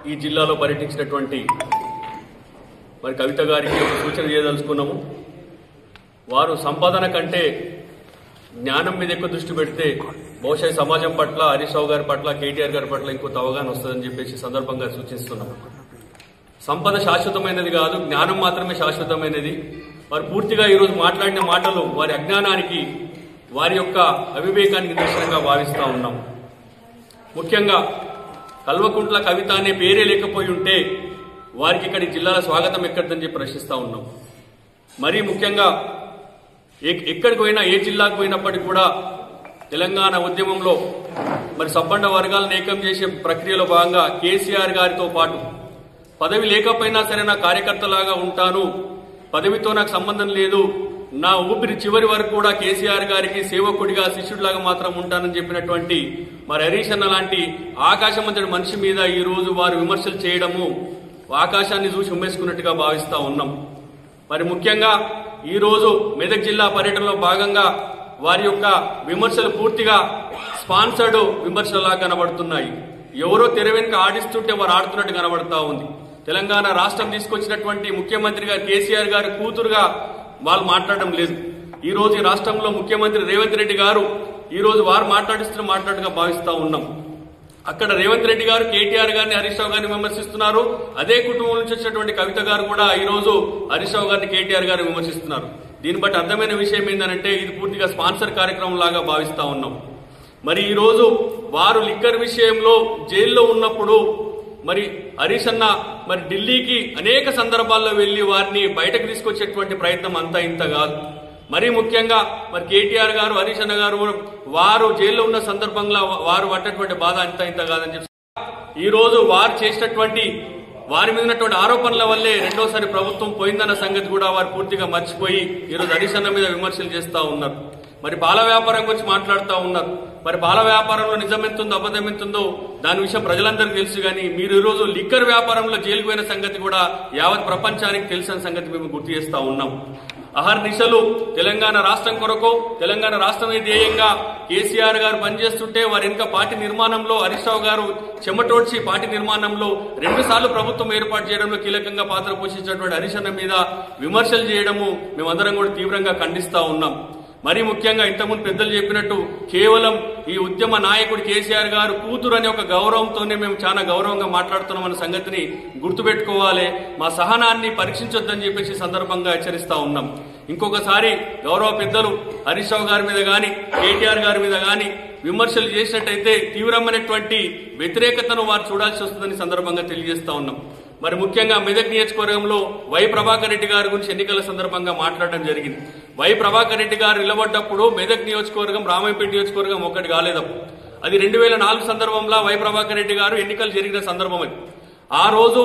ఈ జిల్లాలో పర్యటించినటువంటి మరి కవిత గారికి ఒక సూచన చేయదలుచుకున్నాము. వారు సంపాదన కంటే జ్ఞానం మీద ఎక్కువ దృష్టి పెడితే బహుశా సమాజం పట్ల హరీష్ రావు గారి పట్ల కేటీఆర్ గారి పట్ల ఇంకొంత అవగాహన వస్తుందని చెప్పేసి సందర్భంగా సూచిస్తున్నాం. సంపద శాశ్వతమైనది కాదు, జ్ఞానం మాత్రమే శాశ్వతమైనది. వారు పూర్తిగా ఈరోజు మాట్లాడిన మాటలు వారి అజ్ఞానానికి, వారి యొక్క అవివేకానికి నిదర్శనంగా భావిస్తూ ఉన్నాం. ముఖ్యంగా కల్వకుంట్ల కవిత అనే పేరే లేకపోయి ఉంటే వారికి ఇక్కడి జిల్లాల స్వాగతం ఎక్కడిదని చెప్పి ప్రశ్నిస్తూ ఉన్నాం. మరీ ముఖ్యంగా ఎక్కడికి పోయినా, ఏ జిల్లాకు పోయినప్పటికీ కూడా తెలంగాణ ఉద్యమంలో మరి సబ్బండ వర్గాలను ఏకం చేసే ప్రక్రియలో భాగంగా కేసీఆర్ గారితో పాటు పదవి లేకపోయినా సరే నా కార్యకర్తలాగా ఉంటాను, పదవితో నాకు సంబంధం లేదు, నా ఊపిరి చివరి వరకు కూడా కేసీఆర్ గారికి సేవకుడిగా శిష్యుడిలాగా మాత్రం ఉంటానని చెప్పినటువంటి మరి హరీష్ అన్న లాంటి ఆకాశమంతటి మనిషి మీద ఈ రోజు వారు విమర్శలు చేయడము ఆకాశాన్ని చూసి ఉమ్మేసుకున్నట్టుగా భావిస్తా ఉన్నాం. మరి ముఖ్యంగా ఈ రోజు మెదక్ జిల్లా పర్యటనలో భాగంగా వారి యొక్క విమర్శలు పూర్తిగా స్పాన్సర్డ్ విమర్శలా కనబడుతున్నాయి. ఎవరో తెర వెనుక ఆడిస్తుంటే వారు ఆడుతున్నట్టు కనబడతా ఉంది. తెలంగాణ రాష్ట్రం తీసుకొచ్చినటువంటి ముఖ్యమంత్రి గారు కేసీఆర్ గారి కూతురుగా వాళ్ళు మాట్లాడడం లేదు. ఈ రోజు ఈ రాష్ట్రంలో ముఖ్యమంత్రి రేవంత్ రెడ్డి గారు ఈ రోజు వారు మాట్లాడుగా భావిస్తా ఉన్నాం. అక్కడ రేవంత్ రెడ్డి గారు కేటీఆర్ గారిని హరీష్ రావు గారిని విమర్శిస్తున్నారు. అదే కుటుంబం నుంచి వచ్చినటువంటి కవిత గారు కూడా ఈ రోజు హరీష్ రావు గారిని కేటీఆర్ గారిని విమర్శిస్తున్నారు. దీన్ని బట్టి అర్థమైన విషయం ఏంటంటే ఇది పూర్తిగా స్పాన్సర్ కార్యక్రమం లాగా భావిస్తా ఉన్నాం. మరి ఈ రోజు వారు లిక్కర్ విషయంలో జైల్లో ఉన్నప్పుడు మరి హరీష్ అన్న మరి ఢిల్లీకి అనేక సందర్భాల్లో వెళ్లి వారిని బయటకు తీసుకొచ్చేటువంటి ప్రయత్నం అంతా ఇంత కాదు. మరీ ముఖ్యంగా మరి కేటీఆర్ గారు, హరీష్ అన్న గారు వారు జైల్లో ఉన్న సందర్భంలో వారు పడ్డటువంటి బాధ అంతా ఇంత కాదని చెప్పి ఈ రోజు వారు చేసినటువంటి వారి మీద ఉన్నటువంటి ఆరోపణల వల్లే రెండోసారి ప్రభుత్వం పోయిందన్న సంగతి కూడా వారు పూర్తిగా మర్చిపోయి ఈరోజు హరీష్ అన్న మీద విమర్శలు చేస్తా ఉన్నారు. మరి పాల వ్యాపారం గురించి మాట్లాడుతూ ఉన్నారు. మరి పాల వ్యాపారంలో నిజం ఎంతుందో అబద్ధం ఎంతుందో దాని విషయం ప్రజలందరికీ తెలుసు. కానీ మీరు ఈ రోజు లిక్కర్ వ్యాపారంలో జైలుకు పోయిన సంగతి కూడా యావత్ ప్రపంచానికి తెలిసిన సంగతి మేము గుర్తు చేస్తా ఉన్నాం. అహర్నిశలు తెలంగాణ రాష్ట్రం కొరకు, తెలంగాణ రాష్ట్రమే ధ్యేయంగా కేసీఆర్ గారు పనిచేస్తుంటే వారి ఇంకా పార్టీ నిర్మాణంలో హరీష్ రావు గారు చెమటోడ్చి పార్టీ నిర్మాణంలో 2 సార్లు ప్రభుత్వం ఏర్పాటు చేయడంలో కీలకంగా పాత్ర పోషించినటువంటి హరీష్ అన్న మీద విమర్శలు చేయడము మేమందరం కూడా తీవ్రంగా ఖండిస్తా ఉన్నాం. మరీ ముఖ్యంగా ఇంతకుముందు పెద్దలు చెప్పినట్టు కేవలం ఈ ఉద్యమ నాయకుడు కేసీఆర్ గారు కూతురు అనే ఒక గౌరవంతోనే మేము చాలా గౌరవంగా మాట్లాడుతున్నామన్న సంగతిని గుర్తుపెట్టుకోవాలి. మా సహనాన్ని పరీక్షించొద్దని చెప్పేసి సందర్భంగా హెచ్చరిస్తా ఉన్నాం. ఇంకొకసారి గౌరవ పెద్దలు హరీష్ రావు గారి మీద గాని, కేటీఆర్ గారి మీద గాని విమర్శలు చేసినట్టయితే తీవ్రమైనటువంటి వ్యతిరేకతను వారు చూడాల్సి వస్తుందని సందర్భంగా తెలియజేస్తా ఉన్నాం. మరి ముఖ్యంగా మెదక్ నియోజకవర్గంలో వై ప్రభాకర్ రెడ్డి గారి గురించి ఎన్నికల సందర్భంగా మాట్లాడడం జరిగింది. వై ప్రభాకర్ రెడ్డి గారు నిలబడ్డప్పుడు మెదక్ నియోజకవర్గం, రామాయంపేట నియోజకవర్గం ఒకటి కాలేదప్పుడు. అది 2004 సందర్భంలో వై ప్రభాకర్ రెడ్డి గారు ఎన్నికలు జరిగిన సందర్భం అది. ఆ రోజు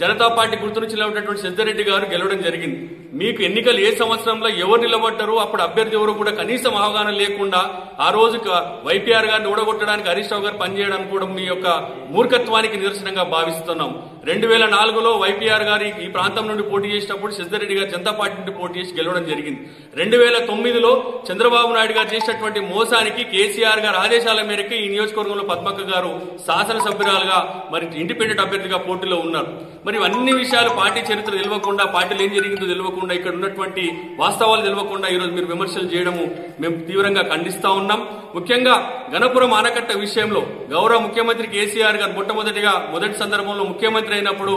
జనతా పార్టీ గుర్తు నుంచి నిలబడినటువంటి సిద్ధారెడ్డి గారు గెలవడం జరిగింది. మీకు ఎన్నికలు ఏ సంవత్సరంలో ఎవరు నిలబడ్డారు, అప్పుడు అభ్యర్థి ఎవరు కూడా కనీసం అవగాహన లేకుండా ఆ రోజు వైపీఆర్ గారిని ఓడగొట్టడానికి హరీష్ రావు గారు పనిచేయడానికి కూడా మీ యొక్క మూర్ఖత్వానికి నిదర్శనంగా భావిస్తున్నాం. 2004లో వైపీఆర్ గారు ఈ ప్రాంతం నుండి పోటీ చేసినప్పుడు సిద్ధారెడ్డి గారు జనతా పార్టీ నుండి పోటీ చేసి గెలవడం జరిగింది. 2009లో చంద్రబాబు నాయుడు గారు చేసినటువంటి మోసానికి కేసీఆర్ గారు ఆదేశాల మేరకు ఈ నియోజకవర్గంలో పద్మక్క గారు శాసనసభ్యురాలుగా మరి ఇండిపెండెంట్ అభ్యర్థిగా పోటీలో ఉన్నారు. మరి అన్ని విషయాలు పార్టీ చరిత్ర తెలియకుండా, పార్టీలు ఏం జరిగిందో తెలియకుండా, ఇక్కడ ఉన్నటువంటి వాస్తవాలు తెలియకుండా ఈరోజు మీరు విమర్శలు చేయడము మేము తీవ్రంగా ఖండిస్తా ఉన్నాం. ముఖ్యంగా గణపురం ఆనకట్ట విషయంలో గౌరవ ముఖ్యమంత్రి కేసీఆర్ గారు మొదటి సందర్భంలో ముఖ్యమంత్రి అయినప్పుడు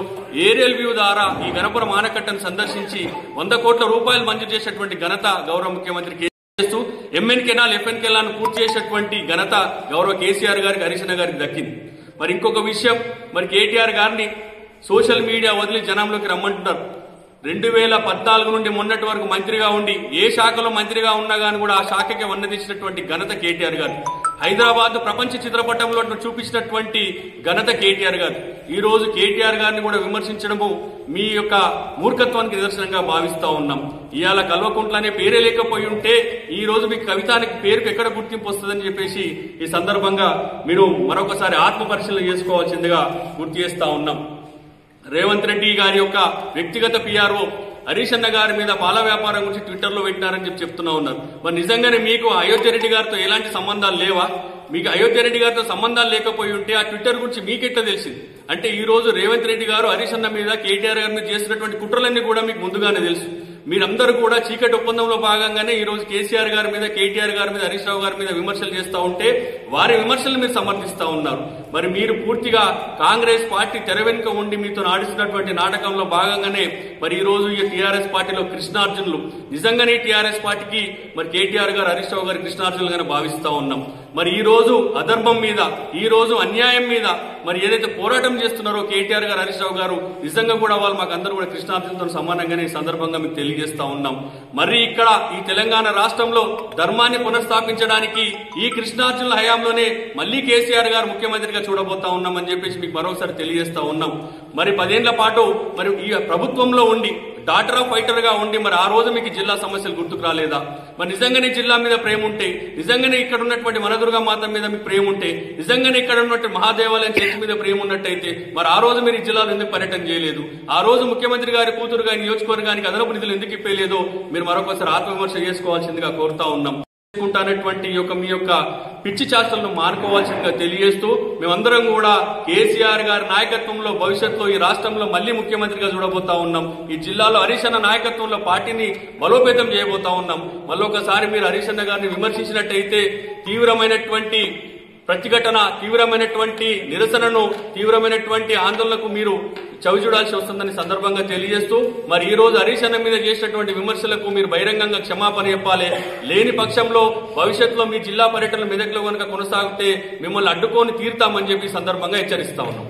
ఏరియల్ వ్యూ ద్వారా ఈ గణపురం ఆనకట్టను సందర్శించి 100 కోట్ల రూపాయలు మంజూరు చేసినటువంటి ఘనత గౌరవ ముఖ్యమంత్రి చేస్తూ ఎంఎన్ కెనాల్, ఎఫ్ఎన్ కెనాల్ పూర్తి చేసినటువంటి ఘనత గౌరవ కేసీఆర్ గారికి, హరీష్ అన్న గారికి దక్కింది. మరి ఇంకొక విషయం, మరి కేటీఆర్ గారిని సోషల్ మీడియా వదిలి జనంలోకి రమ్మంటున్నారు. 2014 నుండి మొన్నటి వరకు మంత్రిగా ఉండి ఏ శాఖలో మంత్రిగా ఉన్నా గానీ కూడా ఆ శాఖకి వన్న తెచ్చినటువంటి ఘనత కేటీఆర్ గారు. హైదరాబాద్ ప్రపంచ చిత్రపటంలో చూపించినటువంటి ఘనత కేటీఆర్ గారు. ఈ రోజు కేటీఆర్ గారిని కూడా విమర్శించడము మీ యొక్క మూర్ఖత్వానికి నిదర్శనంగా భావిస్తా ఉన్నాం. ఇవాళ కల్వకుంట్ల అనే పేరే లేకపోయి ఉంటే ఈ రోజు మీకు కవితానికి పేరుకు ఎక్కడ గుర్తింపు వస్తుందని చెప్పేసి ఈ సందర్భంగా మీరు మరొకసారి ఆత్మ పరిశీలన చేసుకోవాల్సిందిగా గుర్తు చేస్తా ఉన్నాం. రేవంత్ రెడ్డి గారి యొక్క వ్యక్తిగత పిఆర్ఓ హరీష్ అన్న గారి మీద పాల వ్యాపారం గురించి ట్విట్టర్లో పెట్టినారని చెప్తున్నా ఉన్నారు. మరి నిజంగానే మీకు అయోధ్య రెడ్డి గారితో ఎలాంటి సంబంధాలు లేవా? మీకు అయోధ్య రెడ్డి గారితో సంబంధాలు లేకపోయి ఉంటే ఆ ట్విట్టర్ గురించి మీకెట్లా తెలిసింది? అంటే ఈ రోజు రేవంత్ రెడ్డి గారు హరీష్ అన్న మీద కేటీఆర్ గారి మీద చేసినటువంటి కుట్రలన్నీ కూడా మీకు ముందుగానే తెలుసు. మీరందరూ కూడా చీకటి ఒప్పందంలో భాగంగానే ఈ రోజు కేసీఆర్ గారి మీద, కేటీఆర్ గారి మీద, హరీష్ రావు గారి మీద విమర్శలు చేస్తూ ఉంటే వారి విమర్శలు మీరు సమర్థిస్తూ ఉన్నారు. మరి మీరు పూర్తిగా కాంగ్రెస్ పార్టీ తెర వెనుక ఉండి మీతో ఆడిస్తున్నటువంటి నాటకంలో భాగంగానే మరి ఈ రోజు ఈ టీఆర్ఎస్ పార్టీలో కృష్ణార్జునులు నిజంగానే టీఆర్ఎస్ పార్టీకి మరి కేటీఆర్ గారు, హరీష్ రావు గారు కృష్ణార్జునులుగానే భావిస్తా ఉన్నాం. మరి ఈ రోజు అధర్మం మీద, ఈ రోజు అన్యాయం మీద మరి ఏదైతే పోరాటం చేస్తున్నారో కేటీఆర్ గారు, హరీష్ రావు గారు నిజంగా కూడా వాళ్ళు మాకు అందరూ కూడా కృష్ణార్జునులతో సమానంగానే ఈ సందర్భంగా మీకు తెలియజేస్తా ఉన్నాం. మరి ఇక్కడ ఈ తెలంగాణ రాష్ట్రంలో ధర్మాన్ని పునఃస్థాపించడానికి ఈ కృష్ణార్జునుల హయాంలోనే మళ్లీ కేసీఆర్ గారు ముఖ్యమంత్రిగా చూడబోతా ఉన్నామని చెప్పేసి మీకు మరోసారి తెలియజేస్తా ఉన్నాం. మరి 10 ఏళ్ల పాటు మరి ఈ ప్రభుత్వంలో ఉండి డాటర్ ఆఫ్ ఫైటర్ గా ఉండి మరి ఆ రోజు మీకు జిల్లా సమస్యలు గుర్తుకు రాలేదా? మరి నిజంగానే జిల్లా మీద ప్రేమ ఉంటే, నిజంగానే ఇక్కడ ఉన్నటువంటి వనదుర్గ మాత మీద మీకు ప్రేమ ఉంటే, నిజంగానే ఇక్కడ ఉన్నటువంటి మహాదేవాలయం చర్చి మీద ప్రేమ ఉన్నట్టయితే మరి ఆ రోజు మీరు ఈ జిల్లాలో ఎందుకు పర్యటన చేయలేదు? ఆ రోజు ముఖ్యమంత్రి గారి కూతురుగా నియోజకవర్గానికి అదనపు నిధులు ఎందుకు ఇప్పలేదో మీరు మరొకసారి ఆత్మవిమర్శ చేసుకోవాల్సిందిగా కోరుతా ఉన్నాం. చేసుకుంటానటువంటి మీ యొక్క పిచ్చి చేష్టలను మానుకోవాల్సిందిగా తెలియజేస్తూ మేమందరం కూడా కేసీఆర్ గారి నాయకత్వంలో భవిష్యత్తులో ఈ రాష్ట్రంలో మళ్లీ ముఖ్యమంత్రిగా చూడబోతా ఉన్నాం. ఈ జిల్లాలో హరీష్ అన్న నాయకత్వంలో పార్టీని బలోపేతం చేయబోతా ఉన్నాం. మళ్ళొకసారి మీరు హరీష్ అన్న గారిని విమర్శించినట్టయితే తీవ్రమైనటువంటి ప్రతిఘటన, తీవ్రమైనటువంటి నిరసనను, తీవ్రమైనటువంటి ఆందోళనకు మీరు చవి చూడాల్సి వస్తుందని సందర్భంగా తెలియజేస్తూ మరి ఈ రోజు హరీష్ అన్న మీద చేసినటువంటి విమర్శలకు మీరు బహిరంగంగా క్షమాపణ చెప్పాలి. లేని పక్షంలో భవిష్యత్తులో మీ జిల్లా పర్యటనలు మెదక్లో కనుక కొనసాగితే మిమ్మల్ని అడ్డుకొని తీరుతామని చెప్పి సందర్భంగా హెచ్చరిస్తా ఉన్నాం.